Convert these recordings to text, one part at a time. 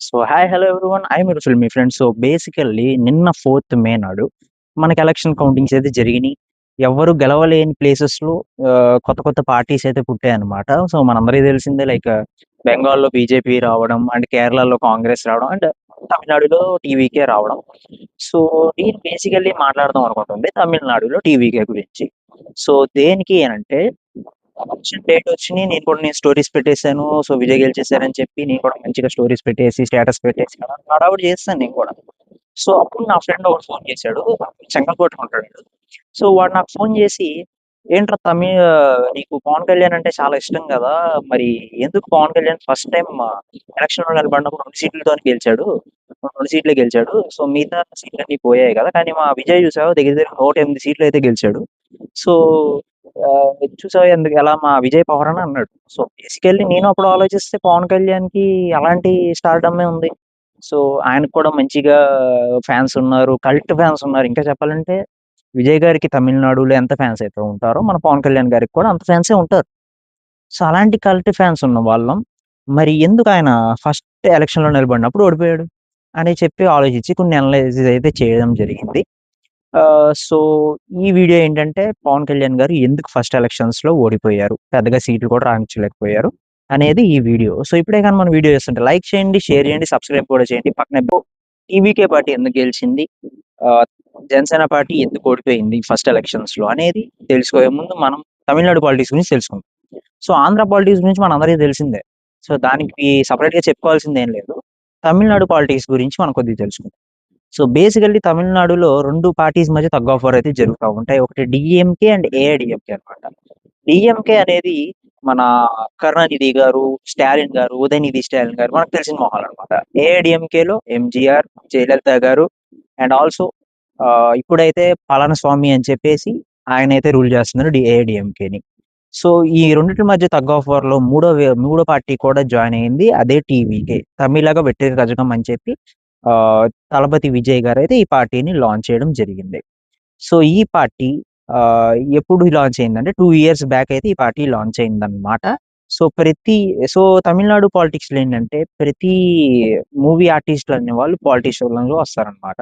So hi hello everyone I మీరు filmy friends. So basically నిన్న 4th మే నాడు మనకి ఎలక్షన్ కౌంటింగ్స్ అయితే జరిగినాయి. ఎవరు గెలవలేని ప్లేసెస్‌లో కొత్త కొత్త పార్టీస్ అయితే పుట్టాయన్నమాట. సో మనందరికీ తెలిసిందే లైక్ బెంగాల్‌లో బీజేపీ రావడం అండ్ కేరళలో కాంగ్రెస్ రావడం అండ్ తమిళనాడులో టీవీకే రావడం. సో నేను బేసికల్లీ మాట్లాడదాం అనుకుంటుంది తమిళనాడులో టీవీకే గురించి. సో దేనికి అనంటే ఎలక్షన్ డేట్ వచ్చినాయి. నేను స్టోరీస్ పెట్టేసాను. సో విజయ్ గెలిచేసారని చెప్పి నేను కూడా మంచిగా స్టోరీస్ పెట్టేసి, స్టేటస్ పెట్టేసి అలా హడావుడి చేసేసాను నేను కూడా. సో అప్పుడు నా ఫ్రెండ్ ఒకడు ఫోన్ చేశాడు. చెంగల్పట్టులో ఉంటాడు వాడు. సో వాడు నాకు ఫోన్ చేసి, "ఏంట్రా నీకు పవన్ కళ్యాణ్ అంటే చాలా ఇష్టం గదా! మరి ఎందుకు పవన్ కళ్యాణ్ ఫస్ట్ టైమ్ ఎలక్షన్‌లో నిలబడినప్పుడు 2 సీట్లతోని గెలిచాడు. 2 సీట్లే గెలిచాడు. సో మిగతా సీట్లన్నీ పోయాయి గదా! కానీ మా విజయ్ చూసావా దగ్గర దగ్గర 108 సీట్లయితే గెలిచాడు. సో చూసావా ఎలా మా విజయ్ పవర్ అని అన్నాడు. సో బేసికల్లీ నేను అప్పుడు ఆలోచిస్తే పవన్ కళ్యాణ్‌కి అలాంటి స్టార్‌డమే ఉంది. సో ఆయనకు కూడా మంచిగా ఫ్యాన్స్ ఉన్నారు. కల్ట్ ఫ్యాన్స్ ఉన్నారు. ఇంకా చెప్పాలంటే విజయ్ గారికి తమిళనాడులో ఎంత ఫ్యాన్స్ అయితే ఉంటారో, మన పవన్ కళ్యాణ్ గారికి కూడా అంత ఫ్యాన్సే ఉంటారు. సో అలాంటి కల్ట్ ఫ్యాన్స్ ఉన్న వాళ్ళం. మరి ఎందుకు ఆయన ఫస్ట్ ఎలక్షన్‌లో నిలబడినప్పుడు ఓడిపోయాడు? అని చెప్పి ఆలోచించి కొన్ని అనలైసిస్ అయితే చేయడం జరిగింది. సో ఈ వీడియో ఏంటంటే పవన్ కళ్యాణ్ గారు ఎందుకు ఫస్ట్ ఎలక్షన్స్‌లో ఓడిపోయారు? పెద్దగా సీట్లు కూడా రాణించలేకపోయారు అనేది ఈ వీడియో. సో ఇప్పుడే గాని మన వీడియో చూస్తుంటే లైక్ చేయండి, షేర్ చేయండి, సబ్స్క్రైబ్ కూడా చేయండి. పక్కనే టీవీకే పార్టీ ఎందుకు గెలిచింది? ఆహ్, జనసేన పార్టీ ఎందుకు ఓడిపోయింది ఫస్ట్ ఎలక్షన్స్‌లో అనేది తెలుసుకోబోయే ముందు మనం తమిళనాడు పాలిటిక్స్ గురించి తెలుసుకుందాం. సో ఆంధ్ర పాలిటిక్స్ గురించి మనందరికీ తెలిసిందే. సో దానికి సెపరేట్‌గా చెప్పుకోవాల్సిందేం లేదు. తమిళనాడు పాలిటిక్స్ గురించి మనం కొద్దిగా తెలుసుకుందాం. సో బేసికల్లీ తమిళనాడులో 2 పార్టీస్ మధ్య టగ్ ఆఫ్ వార్ అయితే జరుగుతా ఉంటాయి. ఒకటి డీఎంకే అండ్ ఏఐడీఎంకే అన్నమాట. డీఎంకే అనేది మన కరుణానిధి గారు, స్టాలిన్ గారు, ఉదయనిధి స్టాలిన్ గారు మనకు తెలిసిన మొహాలన్నమాట. ఏఐడీఎంకేలో ఎంజీఆర్, జయలలిత గారు అండ్ ఆల్సో ఇప్పుడైతే పళనిస్వామి అని చెప్పేసి ఆయనైతే రూల్ చేస్తున్నారు ఏఐడీఎంకేని. సో ఈ రెండిటి మధ్య టగ్ ఆఫ్ వార్‌లో మూడో పార్టీ కూడా జాయిన్ అయింది. అదే టీవీకే. తమిళగ వెట్టిర కజగం అని చెప్పి ఆహ్, తలపతి విజయ్ గారైతే ఈ పార్టీని లాంచ్ చేయడం జరిగింది. సో ఈ పార్టీ ఎప్పుడు లాంచ్ అయిందంటే 2 ఇయర్స్ బ్యాక్ అయితే ఈ పార్టీ లాంచ్ అయిందన్నమాట. సో సో తమిళనాడు పాలిటిక్స్‌లో ఏంటంటే ప్రతి మూవీ ఆర్టిస్ట్‌లు అనేవాళ్ళు పాలిటిషియన్‌లో వస్తారన్నమాట.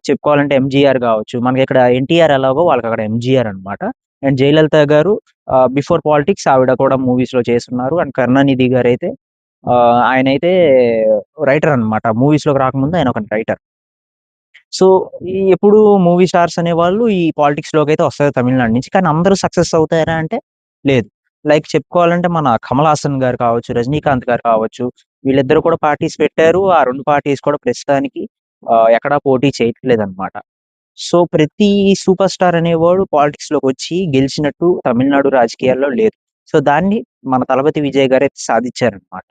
చెప్పుకోవాలంటే ఎంజీఆర్ గావచ్చు. మనకిక్కడ ఎన్టీఆర్ ఎలాగో వాళ్ళకక్కడ ఎంజీఆర్ అన్నమాట. అండ్ జయలలిత గారు బిఫోర్ పాలిటిక్స్ ఆవిడ కూడా మూవీస్‌లో చేసున్నారు. అండ్ కరుణానిధి గారైతే ఆయనైతే రైటర్ అన్నమాట. మూవీస్‌లోకి రాకముందు ఆయన ఒక రైటర్. సో, ఎప్పుడు మూవీ స్టార్స్ అనేవాళ్ళు ఈ పాలిటిక్స్‌లోకైతే వస్తారు తమిళనాడు నుంచి. కానీ అందరూ సక్సెస్ అవుతారా అంటే లేదు. లైక్ చెప్పుకోవాలంటే మన 'కమల్ హాసన్' గారు కావచ్చు, 'రజనీకాంత్' గారు కావచ్చు, వీళ్ళిద్దరూ కూడా పార్టీస్ పెట్టారు. ఆ 2 పార్టీస్ కూడా ప్రస్తుతానికి ఎక్కడా పోటీ చేయట్లేదన్నమాట. సో, ప్రతి సూపర్ స్టార్ అనేవాడు పాలిటిక్స్‌లోకొచ్చి గెలిచినట్టు తమిళనాడు రాజకీయాల్లో లేదు. సో, దాన్ని మన 'తలపతి విజయ్' గారైతే సాధిచ్చారన్నమాట.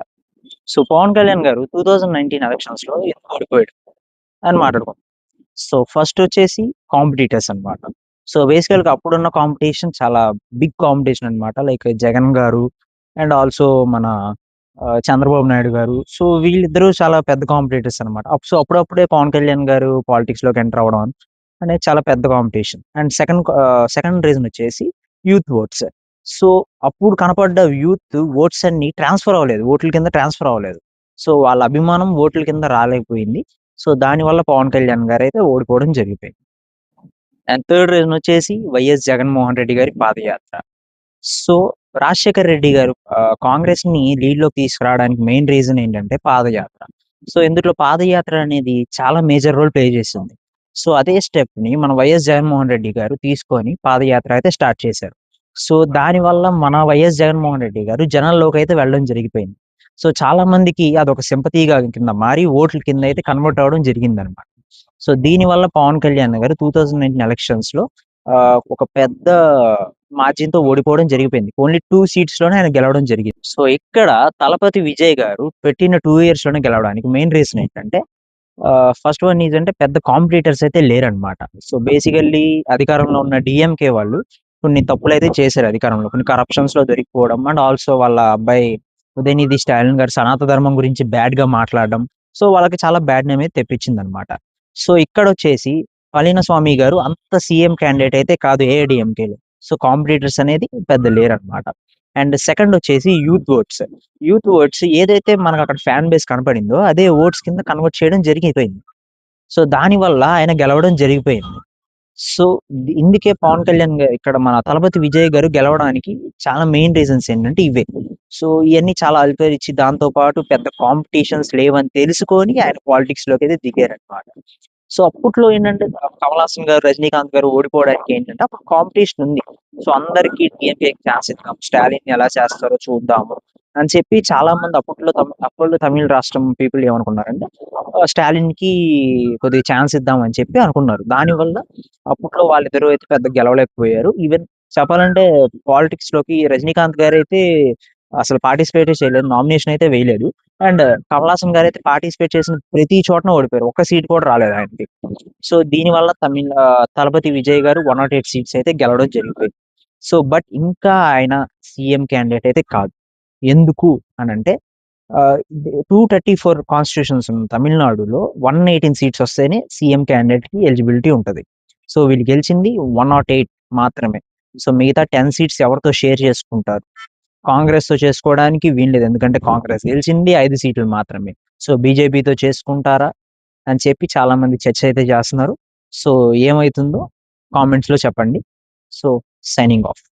సో, పవన్ కళ్యాణ్ గారు 2019 ఎలక్షన్స్‌లో ఎందుకు ఓడిపోయాడు అని మాట్లాడుకుందాం. సో, ఫస్టొచ్చేసి కాంపిటీటర్స్ అన్నమాట. సో, బేసికల్‌గా అప్పుడున్న కాంపిటీషన్ చాలా బిగ్ కాంపిటీషన్ అన్నమాట. లైక్ 'జగన్' గారు అండ్ ఆల్సో మన 'చంద్రబాబు నాయుడు' గారు. సో, వీళ్ళిద్దరూ చాలా పెద్ద కాంపిటీటర్స్ అన్నమాట. సో, అప్పుడప్పుడే పవన్ కళ్యాణ్ గారు పాలిటిక్స్‌లోకి ఎంటర్ అవ్వడం అనేది చాలా పెద్ద కాంపిటీషన్. అండ్ సెకండ్ రీజన్ వచ్చేసి యూత్ ఓట్స్. సో, అప్పుడు కనపడ్డ యూత్ ఓట్స్ అన్నీ ట్రాన్స్‌ఫర్ అవ్వలేదు. ఓట్ల కింద ట్రాన్స్‌ఫర్ అవ్వలేదు. సో, వాళ్ళ అభిమానం ఓట్ల కింద రాలేకపోయింది. సో, దానివల్ల పవన్ కళ్యాణ్ గారైతే ఓడిపోవడం జరిగిపోయింది. అండ్ థర్డ్ రీజన్ వచ్చేసి వైఎస్ జగన్మోహన్ రెడ్డి గారి పాదయాత్ర. సో, రాజశేఖర్ రెడ్డి గారు కాంగ్రెస్‌ని లీడ్‌లోకి తీసుకురావడానికి మెయిన్ రీజన్ ఏంటంటే పాదయాత్ర. సో, ఇందులో పాదయాత్ర అనేది చాలా మేజర్ రోల్ ప్లే చేసింది. సో, అదే స్టెప్‌ని మన వైఎస్ జగన్మోహన్ రెడ్డి గారు తీసుకొని పాదయాత్ర అయితే స్టార్ట్ చేశారు. సో, దానివల్ల మన వైఎస్ జగన్మోహన్ రెడ్డి గారు జనాల్లోకైతే వెళ్ళడం జరిగిపోయింది. సో, చాలా మందికి అదొక సింపతిగా కింద మారి ఓట్ల కింద అయితే కన్వర్ట్ అవ్వడం జరిగిందనమాట. సో, దీనివల్ల పవన్ కళ్యాణ్ గారు 2019 ఎలక్షన్స్‌లో ఒక పెద్ద మార్జిన్‌తో ఓడిపోవడం జరిగిపోయింది. ఓన్లీ 2 సీట్స్‌లోనే ఆయన గెలవడం జరిగింది. సో, ఇక్కడ తలపతి విజయ్ గారు పెట్టిన 2 ఇయర్స్‌లోనే గెలవడానికి మెయిన్ రీజన్ ఏంటంటే ఫస్ట్ వన్ ఈజ్ అంటే పెద్ద కాంపిటీటర్స్ అయితే లేరనమాట. సో, బేసికల్లీ అధికారంలో ఉన్న డీఎంకే వాళ్ళు కొన్ని తప్పులైతే చేశారు అధికారంలో. కొన్ని కరప్షన్స్‌లో దొరికిపోవడం అండ్ ఆల్సో వాళ్ళ అబ్బాయి ఉదయనిధి స్టాలిన్ గారు సనాతన ధర్మం గురించి బ్యాడ్‌గా మాట్లాడడం. సో, వాళ్ళకి చాలా బ్యాడ్ నేమ్ అయితే తెప్పించిందనమాట. సో, ఇక్కడొచ్చేసి పళనిస్వామి గారు అంత సీఎం క్యాండిడేట్ అయితే కాదు ఏఐడీఎంకేలో. సో, కాంపిటీటర్స్ అనేది పెద్ద లేరనమాట. అండ్ సెకండ్ వచ్చేసి యూత్ ఓట్స్. యూత్ ఓట్స్ ఏదైతే మనకు అక్కడ ఫ్యాన్ బేస్ కనపడిందో అదే ఓట్స్ కింద కన్వర్ట్ చేయడం జరిగిపోయింది. సో దానివల్ల ఆయన గెలవడం జరిగిపోయింది. సో ఇందుకే పవన్ కళ్యాణ్ ఇక్కడ మన తలపతి విజయ్ గారు గెలవడానికి చాలా మెయిన్ రీజన్స్ ఏంటంటే ఇవే. సో ఇవన్నీ చాలా అల్పరిచి దాంతో పాటు పెద్ద కాంపిటీషన్స్ లేవని తెలుసుకొని ఆయన పాలిటిక్స్ లోకి అయితే దిగారనమాట. సో అప్పట్లో ఏంటంటే కమల్ హాసన్ గారు, రజనీకాంత్ గారు ఓడిపోవడానికి ఏంటంటే అప్పుడు కాంపిటీషన్ ఉంది. సో అందరికి డిఎంకేకి ఛాన్స్ ఇద్దాం, స్టాలిన్ ఎలా చేస్తారో చూద్దాము అని చెప్పి చాలా మంది అప్పట్లో తమిళ రాష్ట్రం పీపుల్ ఏమనుకున్నారంటే స్టాలిన్ కి కొద్దిగా ఛాన్స్ ఇద్దాం అని చెప్పి అనుకున్నారు. దానివల్ల అప్పట్లో వాళ్ళిద్దరూ అయితే పెద్ద గెలవలేకపోయారు. ఈవెన్ చెప్పాలంటే పాలిటిక్స్ లోకి రజనీకాంత్ గారు అయితే అసలు పార్టిసిపేట్ చేయలేదు, నామినేషన్ అయితే వేయలేదు. అండ్ కమల్ హాసన్ గారు అయితే పార్టిసిపేట్ చేసిన ప్రతి చోటన ఓడిపోయారు, ఒక్క సీట్ కూడా రాలేదు ఆయనకి. సో దీనివల్ల తలపతి విజయ్ గారు 108 సీట్స్ అయితే గెలవడం జరిగిపోయింది. సో బట్ ఇంకా ఆయన సీఎం క్యాండిడేట్ అయితే కాదు. ఎందుకు అని అంటే 234 కాన్స్టిట్యూషన్స్ ఉన్న తమిళనాడులో 118 సీట్స్ వస్తేనే సీఎం క్యాండిడేట్ కి ఎలిజిబిలిటీ ఉంటది. సో వీళ్ళు గెలిచింది 108 మాత్రమే. సో మిగతా 10 సీట్స్ ఎవరితో షేర్ చేసుకుంటారు? కాంగ్రెస్ తో చేసుకోవడానికి వీల్లేదు, ఎందుకంటే కాంగ్రెస్ గెలిచింది 5 సీట్లు మాత్రమే. సో బీజేపీతో చేసుకుంటారా అని చెప్పి చాలా మంది చర్చ అయితే చేస్తున్నారు. సో ఏమైతుందో కామెంట్స్ లో చెప్పండి. So signing off.